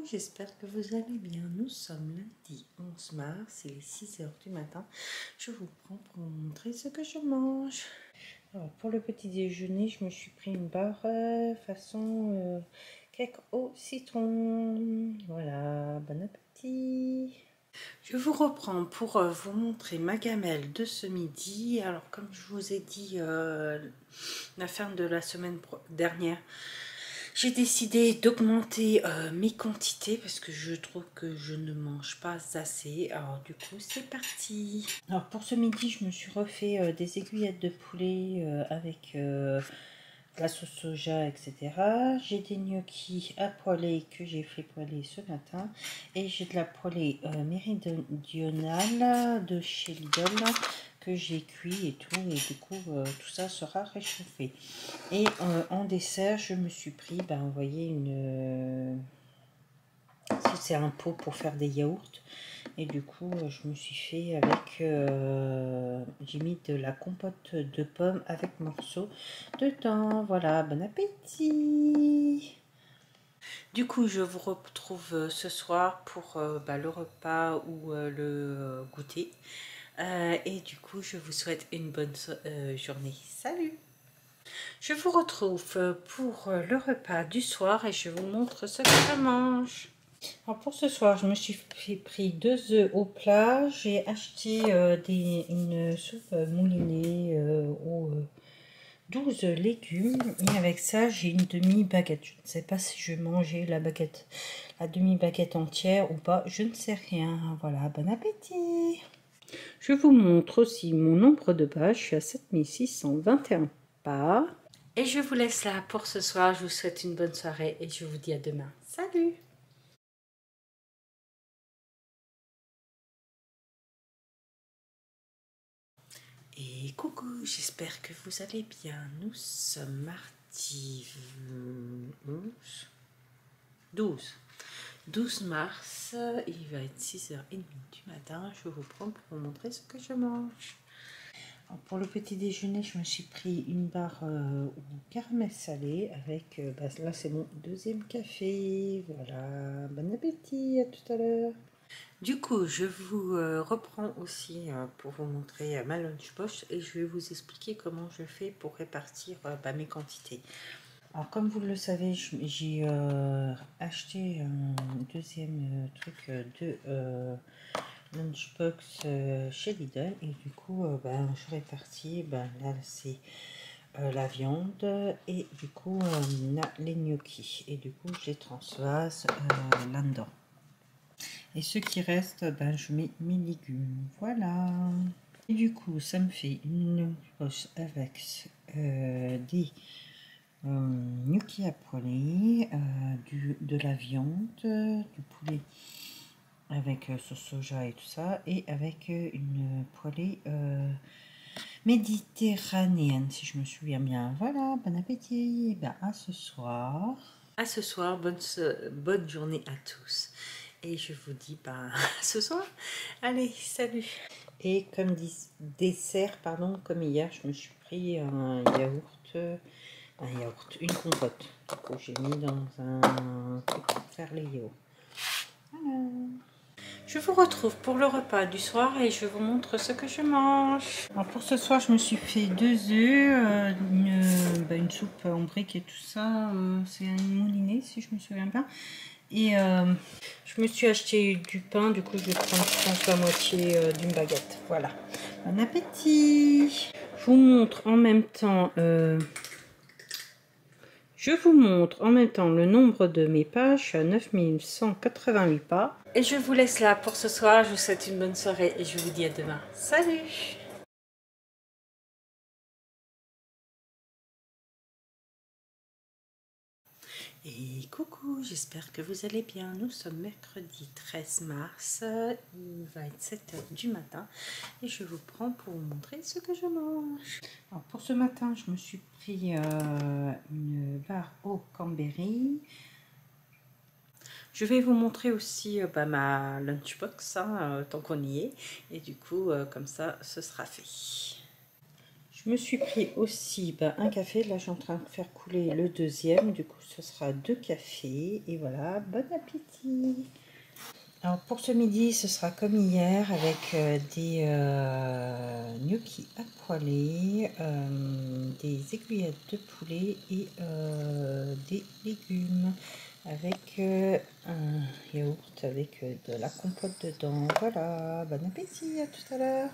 Coucou, j'espère que vous allez bien. Nous sommes lundi 11 mars, il est 6 heures du matin. Je vous prends pour vous montrer ce que je mange. Alors, pour le petit déjeuner, je me suis pris une barre façon cake au citron. Voilà, bon appétit. Je vous reprends pour vous montrer ma gamelle de ce midi. Alors, comme je vous ai dit la fin de la semaine dernière, j'ai décidé d'augmenter mes quantités parce que je trouve que je ne mange pas assez. Alors du coup, c'est parti. Alors pour ce midi, je me suis refait des aiguillettes de poulet avec la sauce soja, etc. J'ai des gnocchis à poêler que j'ai fait poêler ce matin. Et j'ai de la poêlée méridionale de chez Lidl que j'ai cuit et tout. Et du coup, tout ça sera réchauffé. Et en dessert, je me suis pris, vous voyez, c'est un pot pour faire des yaourts. Et du coup, je me suis fait avec, j'ai mis de la compote de pommes avec morceaux dedans. Voilà, bon appétit. Du coup, je vous retrouve ce soir pour le repas ou le goûter. Et du coup, je vous souhaite une bonne journée. Salut! Je vous retrouve pour le repas du soir et je vous montre ce que je mange. Alors pour ce soir, je me suis pris 2 œufs au plat. J'ai acheté une soupe moulinée aux 12 légumes. Et avec ça, j'ai une demi-baguette. Je ne sais pas si je vais manger la baguette, la demi-baguette entière ou pas. Je ne sais rien. Voilà, bon appétit. Je vous montre aussi mon nombre de pas. Je suis à 7621 pas. Et je vous laisse là pour ce soir. Je vous souhaite une bonne soirée et je vous dis à demain. Salut! Et coucou, j'espère que vous allez bien. Nous sommes mardi 12 mars. Il va être 6h30 du matin. Je vous prends pour vous montrer ce que je mange. Alors pour le petit déjeuner, je me suis pris une barre au caramel salé avec, là c'est mon deuxième café. Voilà, bon appétit, à tout à l'heure. Du coup, je vous reprends aussi pour vous montrer ma lunchbox et je vais vous expliquer comment je fais pour répartir mes quantités. Alors, comme vous le savez, j'ai acheté un deuxième truc de lunchbox chez Lidl et du coup, je répartis. Là, c'est la viande et du coup, les gnocchis et du coup, je les transvase là-dedans. Et ce qui reste, je mets mes légumes. Voilà. Et du coup, ça me fait une poche avec des gnocchis à poêler, de la viande, du poulet avec sauce soja et tout ça, et avec une poêlée méditerranéenne, si je me souviens bien. Voilà, bon appétit. À ce soir. À ce soir, bonne journée à tous. Et je vous dis à ce soir. Allez, salut. Et comme dessert, comme hier, je me suis pris un yaourt, une compote. Que j'ai mis dans un truc pour faire les yaourts. Voilà. Je vous retrouve pour le repas du soir et je vous montre ce que je mange. Alors pour ce soir, je me suis fait 2 œufs, une soupe en briques et tout ça. C'est une moulinée, si je me souviens bien. Et je me suis acheté du pain, du coup je vais prendre, je pense, la moitié d'une baguette. Voilà. Bon appétit. Je vous montre en même temps le nombre de mes pas. Je suis à 9188 pas. Et je vous laisse là pour ce soir. Je vous souhaite une bonne soirée et je vous dis à demain. Salut! Et coucou, j'espère que vous allez bien. Nous sommes mercredi 13 mars, il va être 7h du matin et je vous prends pour vous montrer ce que je mange. Alors pour ce matin, je me suis pris une barre au cranberry. Je vais vous montrer aussi ma lunchbox, tant qu'on y est, et du coup, comme ça, ce sera fait. Je me suis pris aussi un café. Là, je suis en train de faire couler le deuxième. Du coup, ce sera 2 cafés. Et voilà, bon appétit. Alors, pour ce midi, ce sera comme hier avec des gnocchis à poêler, des aiguillettes de poulet et des légumes avec un yaourt avec de la compote dedans. Voilà, bon appétit, à tout à l'heure.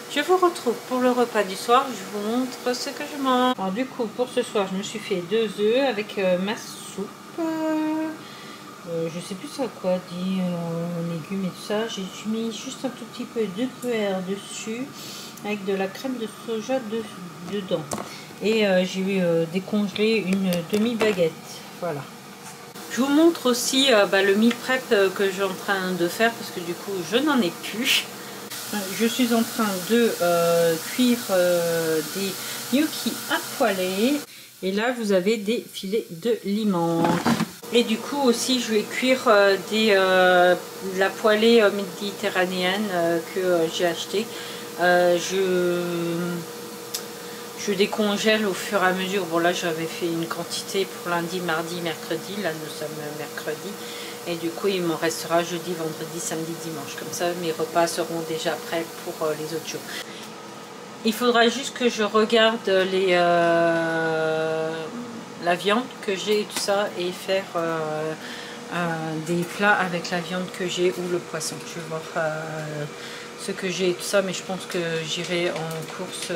Je vous retrouve pour le repas du soir. Je vous montre ce que je mange. Alors du coup, pour ce soir, je me suis fait 2 œufs avec ma soupe. Je sais plus à quoi dit légumes et tout ça. J'ai mis juste un tout petit peu de gruyère dessus avec de la crème de soja dedans. Et j'ai décongelé une demi-baguette. Voilà. Je vous montre aussi le meal prep que je suis en train de faire parce que du coup, je n'en ai plus. Je suis en train de cuire des gnocchis à poêler. Et là, vous avez des filets de limon. Et du coup aussi, je vais cuire la poêlée méditerranéenne que j'ai achetée. Je décongèle au fur et à mesure. Bon là, j'avais fait une quantité pour lundi, mardi, mercredi. Là, nous sommes mercredi. Et du coup, il m'en restera jeudi, vendredi, samedi, dimanche. Comme ça, mes repas seront déjà prêts pour les autres jours. Il faudra juste que je regarde la viande que j'ai et tout ça et faire des plats avec la viande que j'ai ou le poisson. Je vais voir ce que j'ai et tout ça, mais je pense que j'irai en course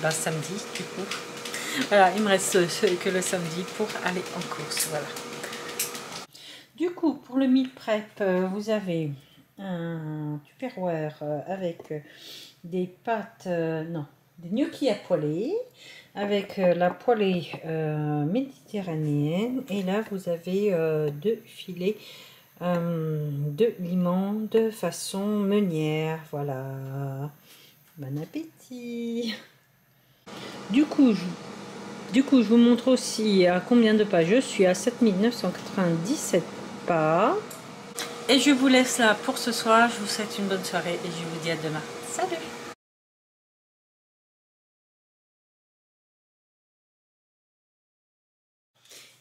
samedi du coup. Voilà, il me reste que le samedi pour aller en course. Voilà. Du coup, pour le meal prep, vous avez un tupperware avec des pâtes, non, des gnocchis à poêler, avec la poêlée méditerranéenne. Et là, vous avez 2 filets de limon de façon meunière. Voilà. Bon appétit. Du coup, je vous montre aussi à combien de pas je suis, à 7997 pas. Et je vous laisse là pour ce soir. Je vous souhaite une bonne soirée et je vous dis à demain. Salut!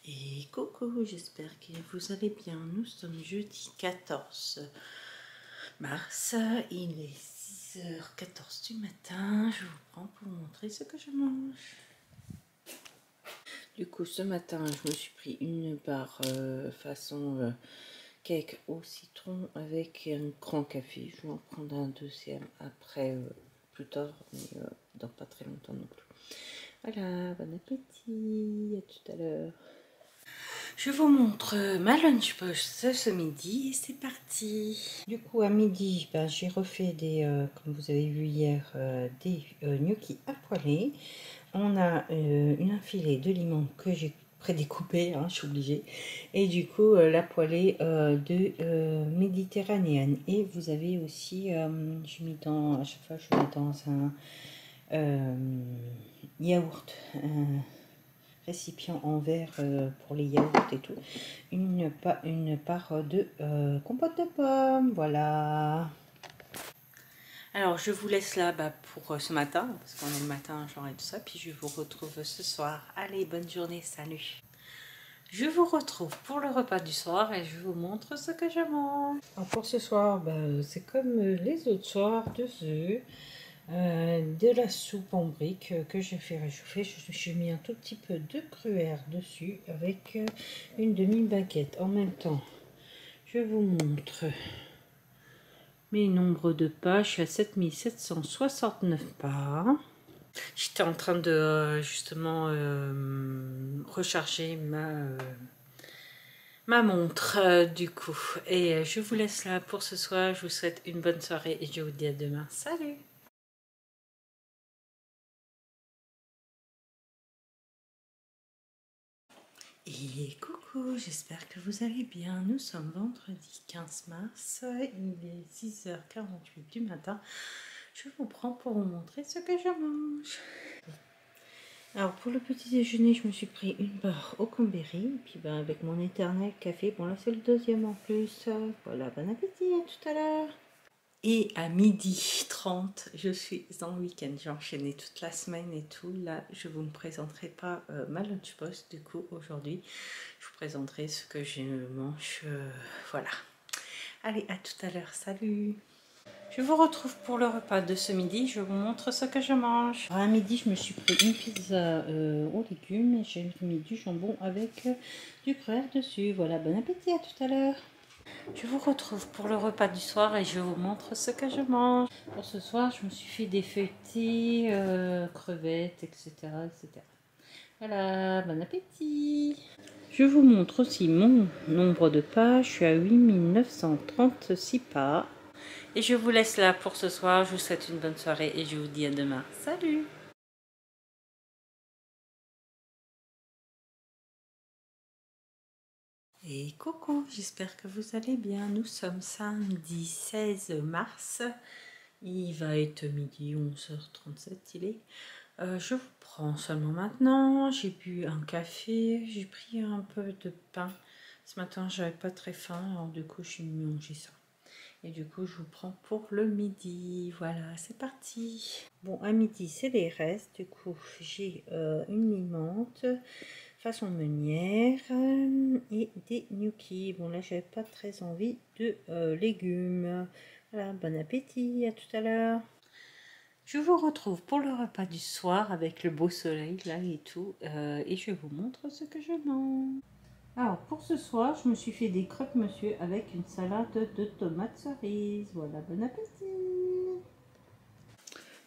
Et coucou, j'espère que vous allez bien. Nous sommes jeudi 14 mars. Il est 6h14 du matin. Je vous prends pour vous montrer ce que je mange. Du coup, ce matin, je me suis pris une barre façon cake au citron avec un grand café. Je vais en prendre un deuxième après, plus tard, mais dans pas très longtemps non plus. Voilà, bon appétit, à tout à l'heure. Je vous montre ma lunchbox de ce midi et c'est parti. Du coup, à midi, j'ai refait comme vous avez vu hier, des gnocchis à poêler. On a un filet de limon que j'ai prédécoupé, hein, je suis obligée. Et du coup, la poêlée de méditerranéenne. Et vous avez aussi, j'ai mis à chaque fois, je mets dans un yaourt, un récipient en verre pour les yaourts et tout, une part de compote de pommes. Voilà. Alors je vous laisse là pour ce matin, parce qu'on est le matin, genre et tout ça, puis je vous retrouve ce soir. Allez, bonne journée, salut. Je vous retrouve pour le repas du soir et je vous montre ce que je mange. Alors pour ce soir, c'est comme les autres soirs, 2 œufs, de la soupe en briques que j'ai fait réchauffer. J'ai mis un tout petit peu de gruyère dessus avec une demi-baguette. En même temps, je vous montre mes nombres de pas. Je suis à 7769 pas. J'étais en train de justement recharger ma montre du coup. Et je vous laisse là pour ce soir. Je vous souhaite une bonne soirée et je vous dis à demain. Salut! Et coucou, j'espère que vous allez bien. Nous sommes vendredi 15 mars, il est 6h48 du matin. Je vous prends pour vous montrer ce que je mange. Alors pour le petit déjeuner, je me suis pris une barre au cranberry, et puis avec mon éternel café. Bon là c'est le deuxième en plus. Voilà, bon appétit, à tout à l'heure. Et à 12h30, je suis en week-end. J'ai enchaîné toute la semaine et tout. Là, je ne vous présenterai pas ma lunch box du coup aujourd'hui. Je vous présenterai ce que je mange. Voilà. Allez, à tout à l'heure. Salut! Je vous retrouve pour le repas de ce midi. Je vous montre ce que je mange. À midi, je me suis pris une pizza aux légumes et j'ai mis du jambon avec du gruyère dessus. Voilà, bon appétit, à tout à l'heure. Je vous retrouve pour le repas du soir et je vous montre ce que je mange. Pour ce soir, je me suis fait des feuilletés, crevettes, etc., etc. Voilà, bon appétit. Je vous montre aussi mon nombre de pas. Je suis à 8936 pas. Et je vous laisse là pour ce soir. Je vous souhaite une bonne soirée et je vous dis à demain. Salut! Et coucou, j'espère que vous allez bien. Nous sommes samedi 16 mars. Il va être midi 11h37, il est. Je vous prends seulement maintenant. J'ai bu un café, j'ai pris un peu de pain. Ce matin, j'avais pas très faim, alors du coup, j'ai mangé ça. Et du coup, je vous prends pour le midi. Voilà, c'est parti. Bon, à midi, c'est les restes. Du coup, j'ai une mie-menthe façon meunière et des gnocchis. Bon, là, j'avais pas très envie de légumes. Voilà, bon appétit, à tout à l'heure. Je vous retrouve pour le repas du soir avec le beau soleil là et tout. Et je vous montre ce que je mange. Alors, pour ce soir, je me suis fait des croque-monsieur avec une salade de tomates cerises. Voilà, bon appétit!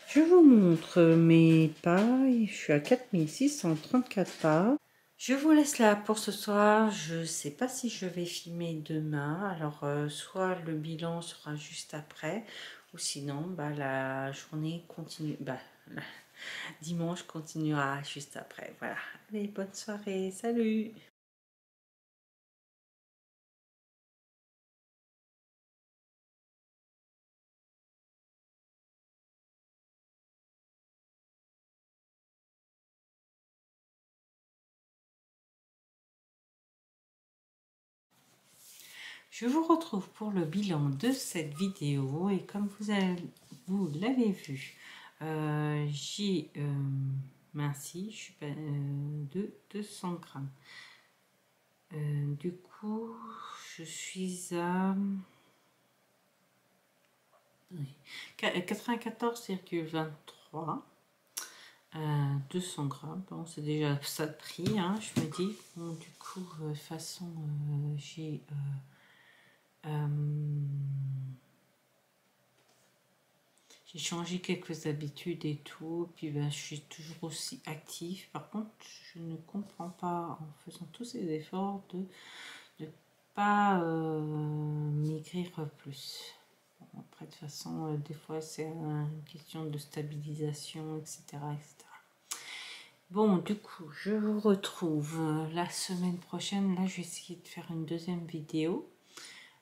Je vous montre mes pas. Je suis à 4634 pas. Je vous laisse là pour ce soir. Je ne sais pas si je vais filmer demain. Alors, soit le bilan sera juste après, ou sinon, bah, la journée continue. Bah, dimanche continuera juste après. Voilà. Allez, bonne soirée. Salut! Je vous retrouve pour le bilan de cette vidéo et comme vous l'avez vu, j'ai minci, je suis pas, de 200 grammes. Du coup, je suis à 94,23. 200 grammes, bon, c'est déjà ça de prix, hein, je me dis. Bon, du coup, de toute façon, j'ai changé quelques habitudes et tout, puis ben, je suis toujours aussi active. Par contre, je ne comprends pas, en faisant tous ces efforts, de ne pas maigrir plus. Bon, après, de toute façon, des fois, c'est une question de stabilisation, etc., etc. Bon, du coup, je vous retrouve la semaine prochaine. Là, je vais essayer de faire une deuxième vidéo.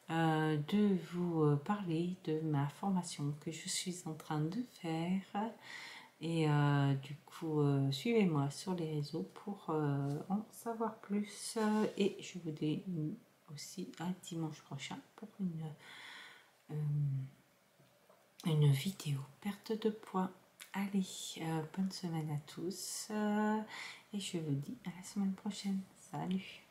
De vous parler de ma formation que je suis en train de faire et du coup suivez-moi sur les réseaux pour en savoir plus et je vous dis aussi à dimanche prochain pour une vidéo perte de poids. Allez, bonne semaine à tous et je vous dis à la semaine prochaine. Salut!